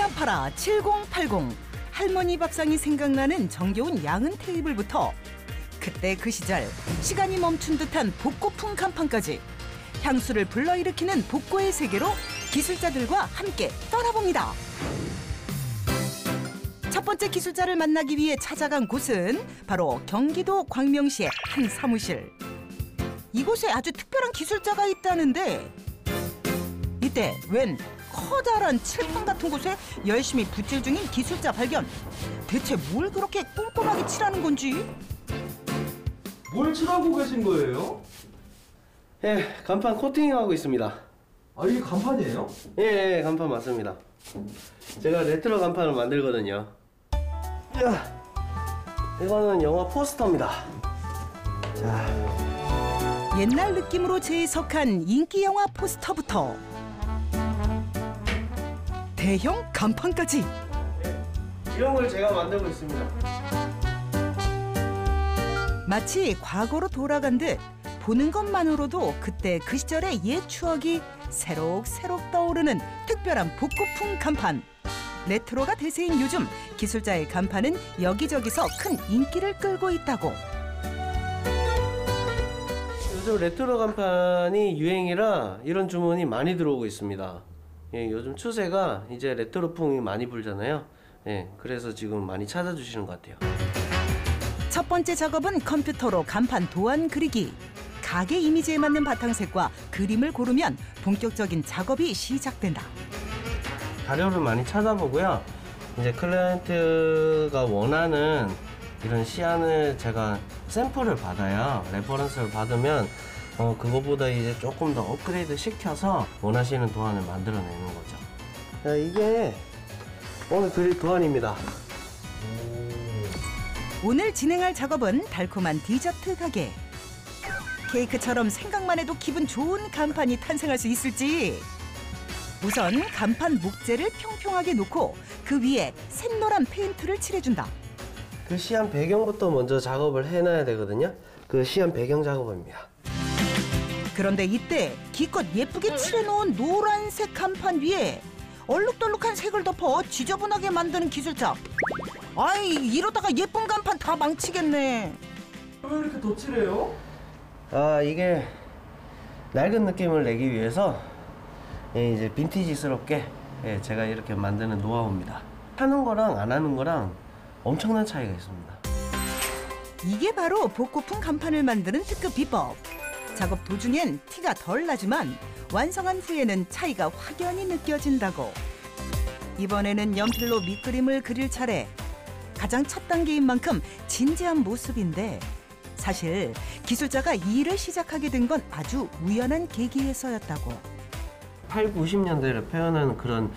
아파라 7080. 할머니 밥상이 생각나는 정겨운 양은 테이블부터 그때 그 시절 시간이 멈춘 듯한 복고풍 간판까지 향수를 불러일으키는 복고의 세계로 기술자들과 함께 떠나봅니다. 첫 번째 기술자를 만나기 위해 찾아간 곳은 바로 경기도 광명시의 한 사무실. 이곳에 아주 특별한 기술자가 있다는데 이때 웬 커다란 칠판 같은 곳에 열심히 붓질 중인 기술자 발견. 대체 뭘 그렇게 꼼꼼하게 칠하는 건지? 뭘 칠하고 계신 거예요? 예, 간판 코팅하고 있습니다. 아, 이게 간판이에요? 예, 간판 맞습니다. 제가 레트로 간판을 만들거든요. 야, 이거는 영화 포스터입니다. 자, 옛날 느낌으로 재해석한 인기 영화 포스터부터 대형 간판까지 이런 걸 제가 만들고 있습니다. 마치 과거로 돌아간 듯 보는 것만으로도 그때 그 시절의 옛 추억이 새록새록 떠오르는 특별한 복고풍 간판. 레트로가 대세인 요즘 기술자의 간판은 여기저기서 큰 인기를 끌고 있다고. 요즘 레트로 간판이 유행이라 이런 주문이 많이 들어오고 있습니다. 예, 요즘 추세가 이제 레트로풍이 많이 불잖아요. 예, 그래서 지금 많이 찾아주시는 것 같아요. 첫 번째 작업은 컴퓨터로 간판 도안 그리기. 가게 이미지에 맞는 바탕색과 그림을 고르면 본격적인 작업이 시작된다. 자료를 많이 찾아보고요. 이제 클라이언트가 원하는 이런 시안을 제가 샘플을 받아요. 레퍼런스를 받으면 그거보다 이제 조금 더 업그레이드 시켜서 원하시는 도안을 만들어내는 거죠. 자, 이게 오늘 그릴 도안입니다. 오늘 진행할 작업은 달콤한 디저트 가게. 케이크처럼 생각만 해도 기분 좋은 간판이 탄생할 수 있을지. 우선 간판 목재를 평평하게 놓고 그 위에 샛노란 페인트를 칠해준다. 그 시안 배경부터 먼저 작업을 해놔야 되거든요. 그 시안 배경 작업입니다. 그런데 이때 기껏 예쁘게 칠해놓은 노란색 간판 위에 얼룩덜룩한 색을 덮어 지저분하게 만드는 기술자. 아이, 이러다가 예쁜 간판 다 망치겠네. 왜 이렇게 덧칠해요? 아, 이게 낡은 느낌을 내기 위해서 이제 빈티지스럽게 제가 이렇게 만드는 노하우입니다. 하는 거랑 안 하는 거랑 엄청난 차이가 있습니다. 이게 바로 복고풍 간판을 만드는 특급 비법. 작업 도중엔 티가 덜 나지만 완성한 후에는 차이가 확연히 느껴진다고. 이번에는 연필로 밑그림을 그릴 차례. 가장 첫 단계인 만큼 진지한 모습인데 사실 기술자가 이 일을 시작하게 된 건 아주 우연한 계기에서였다고. 8, 90년대를 표현하는 그런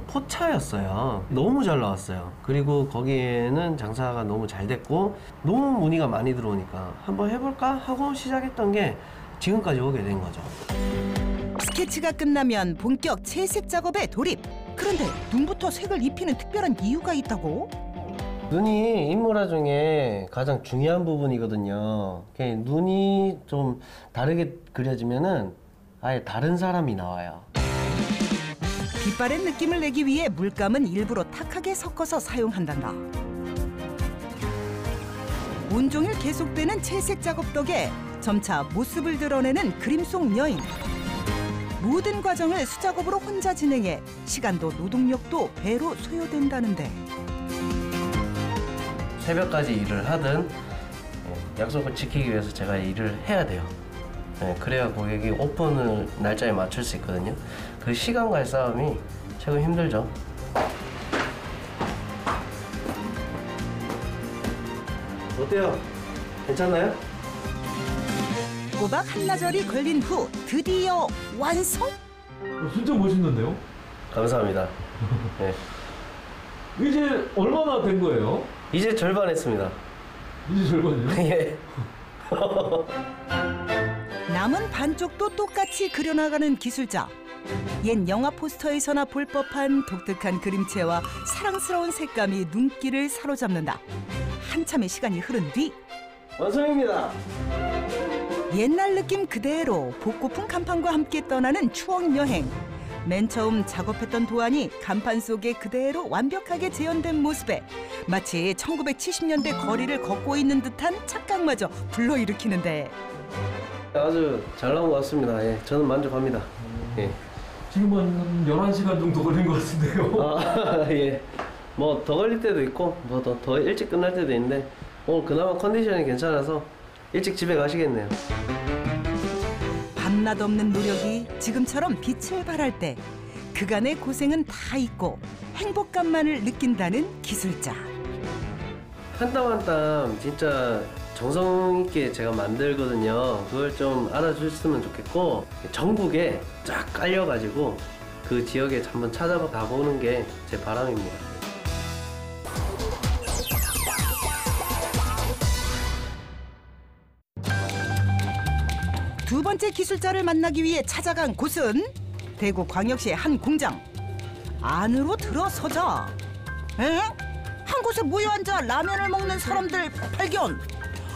포차였어요. 너무 잘 나왔어요. 그리고 거기에는 장사가 너무 잘 됐고 너무 문의가 많이 들어오니까 한번 해볼까 하고 시작했던 게 지금까지 오게 된 거죠. 스케치가 끝나면 본격 채색 작업에 돌입. 그런데 눈부터 색을 입히는 특별한 이유가 있다고? 눈이 인물화 중에 가장 중요한 부분이거든요. 눈이 좀 다르게 그려지면은 아예 다른 사람이 나와요. 빛바랜 느낌을 내기 위해 물감은 일부러 탁하게 섞어서 사용한단다. 온종일 계속되는 채색 작업 덕에 점차 모습을 드러내는 그림 속 여인. 모든 과정을 수작업으로 혼자 진행해 시간도 노동력도 배로 소요된다는데. 새벽까지 일을 하든 약속을 지키기 위해서 제가 일을 해야 돼요. 그래야 고객이 오픈을 날짜에 맞출 수 있거든요. 그 시간과의 싸움이 최고 힘들죠. 어때요? 괜찮나요? 꼬박 한나절이 걸린 후 드디어 완성? 진짜 멋있는데요? 감사합니다. 네. 이제 얼마나 된 거예요? 이제 절반 했습니다. 이제 절반이요? 예. 남은 반쪽도 똑같이 그려나가는 기술자. 옛 영화 포스터에서나 볼 법한 독특한 그림체와 사랑스러운 색감이 눈길을 사로잡는다. 한참의 시간이 흐른 뒤 완성입니다. 옛날 느낌 그대로 복고풍 간판과 함께 떠나는 추억 여행. 맨 처음 작업했던 도안이 간판 속에 그대로 완벽하게 재현된 모습에 마치 1970년대 거리를 걷고 있는 듯한 착각마저 불러일으키는데 아주 잘 나온 것 같습니다. 예, 저는 만족합니다. 예. 지금은 한 11시간 정도 걸린 것 같은데요. 아, 예. 뭐 더 걸릴 때도 있고 뭐 더 일찍 끝날 때도 있는데 오늘 그나마 컨디션이 괜찮아서 일찍 집에 가시겠네요. 밤낮 없는 노력이 지금처럼 빛을 발할 때 그간의 고생은 다 잊고 행복감만을 느낀다는 기술자. 한 땀 한 땀 진짜 정성 있게 제가 만들거든요. 그걸 좀 알아주셨으면 좋겠고 전국에 쫙 깔려가지고 그 지역에 한번 찾아봐 가보는 게 제 바람입니다. 두 번째 기술자를 만나기 위해 찾아간 곳은 대구광역시의 한 공장. 안으로 들어서자 한 곳에 모여 앉아 라면을 먹는 사람들 발견.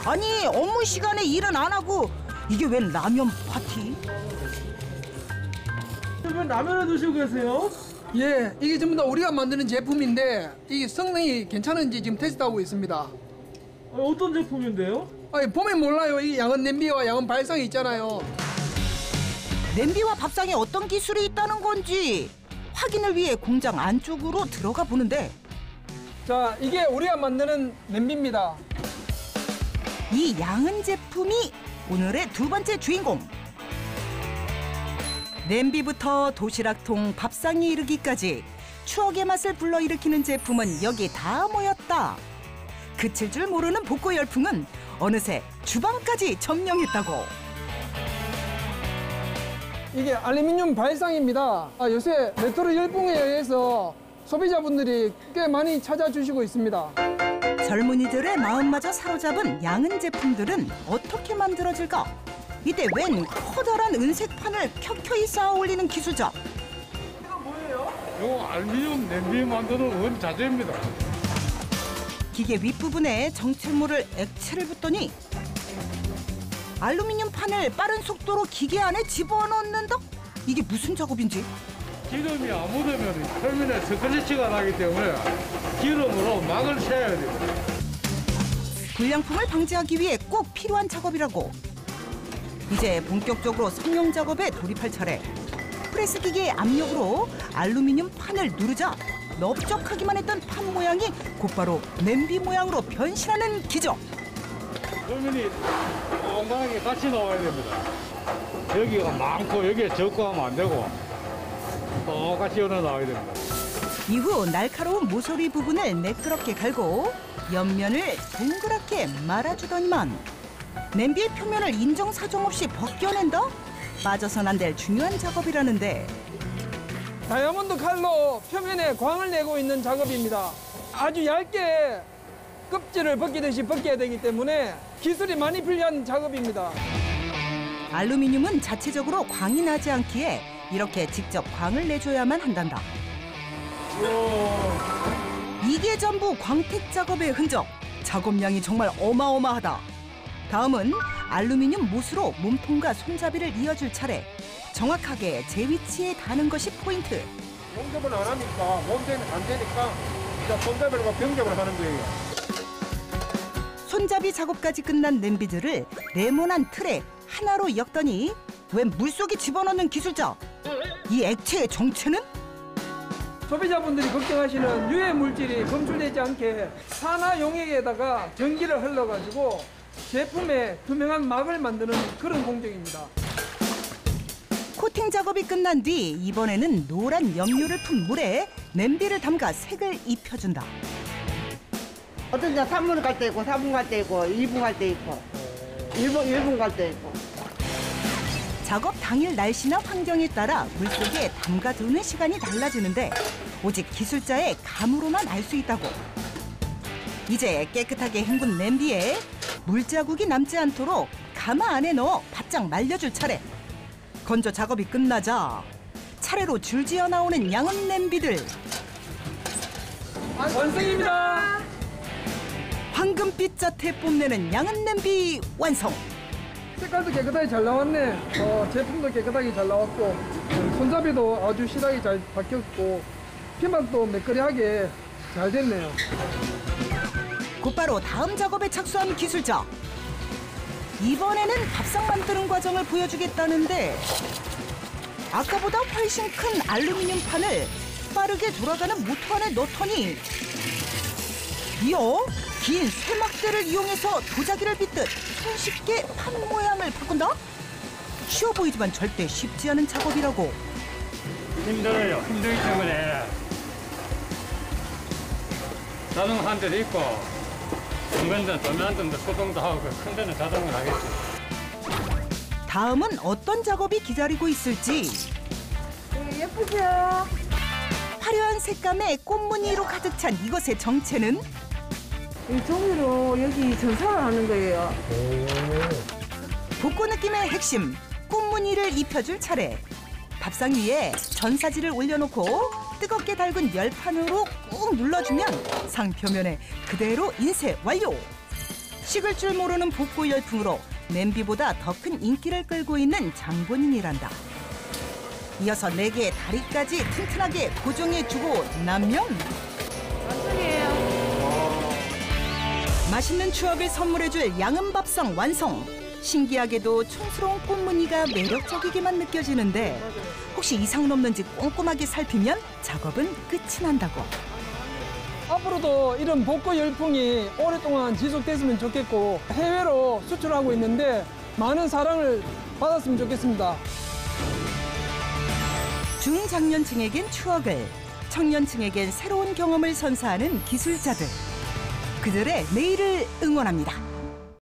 아니 업무 시간에 일은 안 하고 이게 웬 라면 파티? 왜 라면을 드시고 계세요? 예, 이게 전부 다 우리가 만드는 제품인데 이게 성능이 괜찮은지 지금 테스트하고 있습니다. 어떤 제품인데요? 아니, 보면 몰라요. 이게 양은 냄비와 양은 발상이 있잖아요. 냄비와 밥상에 어떤 기술이 있다는 건지 확인을 위해 공장 안쪽으로 들어가 보는데 자, 이게 우리가 만드는 냄비입니다. 이 양은 제품이 오늘의 두 번째 주인공. 냄비부터 도시락통, 밥상에 이르기까지 추억의 맛을 불러일으키는 제품은 여기 다 모였다. 그칠 줄 모르는 복고 열풍은 어느새 주방까지 점령했다고. 이게 알루미늄 발상입니다. 요새 레트로 열풍에 의해서 소비자분들이 꽤 많이 찾아주시고 있습니다. 젊은이들의 마음마저 사로잡은 양은 제품들은 어떻게 만들어질까? 이때 웬 커다란 은색판을 켜켜이 쌓아 올리는 기술자. 이거 알루미늄 냄비 만드는 원자재입니다. 기계 윗부분에 정체모를 액체를 붓더니 알루미늄 판을 빠른 속도로 기계 안에 집어넣는다? 이게 무슨 작업인지? 기름이 안 묻으면 표면에 스크래치가 나기 때문에 기름으로 막을 세워야 됩니다. 불량품을 방지하기 위해 꼭 필요한 작업이라고. 이제 본격적으로 성형 작업에 돌입할 차례. 프레스 기계의 압력으로 알루미늄 판을 누르자 넓적하기만 했던 판 모양이 곧바로 냄비 모양으로 변신하는 기적. 표면이 엉망하게 같이 나와야 됩니다. 여기가 많고 여기에 적고 하면 안 되고 똑같이 열어 나와야 됩니다. 이후 날카로운 모서리 부분을 매끄럽게 갈고 옆면을 동그랗게 말아주더니만 냄비의 표면을 인정사정 없이 벗겨낸다? 빠져선 안 될 중요한 작업이라는데 다이아몬드 칼로 표면에 광을 내고 있는 작업입니다. 아주 얇게 껍질을 벗기듯이 벗겨야 되기 때문에 기술이 많이 필요한 작업입니다. 알루미늄은 자체적으로 광이 나지 않기에 이렇게 직접 광을 내줘야만 한단다. 이게 전부 광택 작업의 흔적. 작업량이 정말 어마어마하다. 다음은 알루미늄 못으로 몸통과 손잡이를 이어줄 차례. 정확하게 제 위치에 닿는 것이 포인트. 용접을 안 하니까 몸대는 안 되니까 이제 손잡이로 병접을 하는 거예요. 손잡이 작업까지 끝난 냄비들을 네모난 틀에 하나로 엮더니 웬 물속에 집어넣는 기술자. 이 액체의 정체는? 소비자분들이 걱정하시는 유해 물질이 검출되지 않게 산화 용액에다가 전기를 흘러가지고 제품에 투명한 막을 만드는 그런 공정입니다. 코팅 작업이 끝난 뒤 이번에는 노란 염료를 푼 물에 냄비를 담가 색을 입혀준다. 어떤 데 3분 갈 때 있고 4분 갈 때 있고 2분 갈 때 있고 1분 갈 때 있고. 작업 당일 날씨나 환경에 따라 물속에 담가두는 시간이 달라지는데 오직 기술자의 감으로만 알 수 있다고. 이제 깨끗하게 헹군 냄비에 물자국이 남지 않도록 가마 안에 넣어 바짝 말려줄 차례. 건조 작업이 끝나자 차례로 줄지어 나오는 양은 냄비들. 완성입니다. 황금빛 자태 뽐내는 양은 냄비 완성. 색깔도 깨끗하게 잘 나왔네. 제품도 깨끗하게 잘 나왔고 손잡이도 아주 실하게 잘 박혔고 피막도 매끄리하게 잘 됐네요. 곧바로 다음 작업에 착수한 기술자. 이번에는 밥상 만드는 과정을 보여주겠다는데 아까보다 훨씬 큰 알루미늄 판을 빠르게 돌아가는 모터 안에 넣더니 이어 긴 쇠막대를 이용해서 도자기를 빗듯 손쉽게 판 모양을 바꾼다? 쉬워 보이지만 절대 쉽지 않은 작업이라고. 힘들어요. 힘들기 때문에 자동 한 대도 있고 큰 데는 도면한데 소동도 하고 큰 데는 자동을 하겠죠. 다음은 어떤 작업이 기다리고 있을지. 예쁘죠? 화려한 색감의 꽃무늬로 가득 찬 이것의 정체는 이 종이로 여기 전사를 하는 거예요. 복고 느낌의 핵심, 꽃무늬를 입혀줄 차례. 밥상 위에 전사지를 올려놓고 뜨겁게 달군 열판으로 꾹 눌러주면 상표면에 그대로 인쇄 완료. 식을 줄 모르는 복고 열풍으로 냄비보다 더 큰 인기를 끌고 있는 장본인이란다. 이어서 4개의 다리까지 튼튼하게 고정해주고 나면 완성이에요. 맛있는 추억을 선물해줄 양은밥상 완성. 신기하게도 촌스러운 꽃무늬가 매력적이게만 느껴지는데 혹시 이상은 없는지 꼼꼼하게 살피면 작업은 끝이 난다고. 앞으로도 이런 복고 열풍이 오랫동안 지속됐으면 좋겠고 해외로 수출하고 있는데 많은 사랑을 받았으면 좋겠습니다. 중장년층에겐 추억을, 청년층에겐 새로운 경험을 선사하는 기술자들. 그들의 내일을 응원합니다.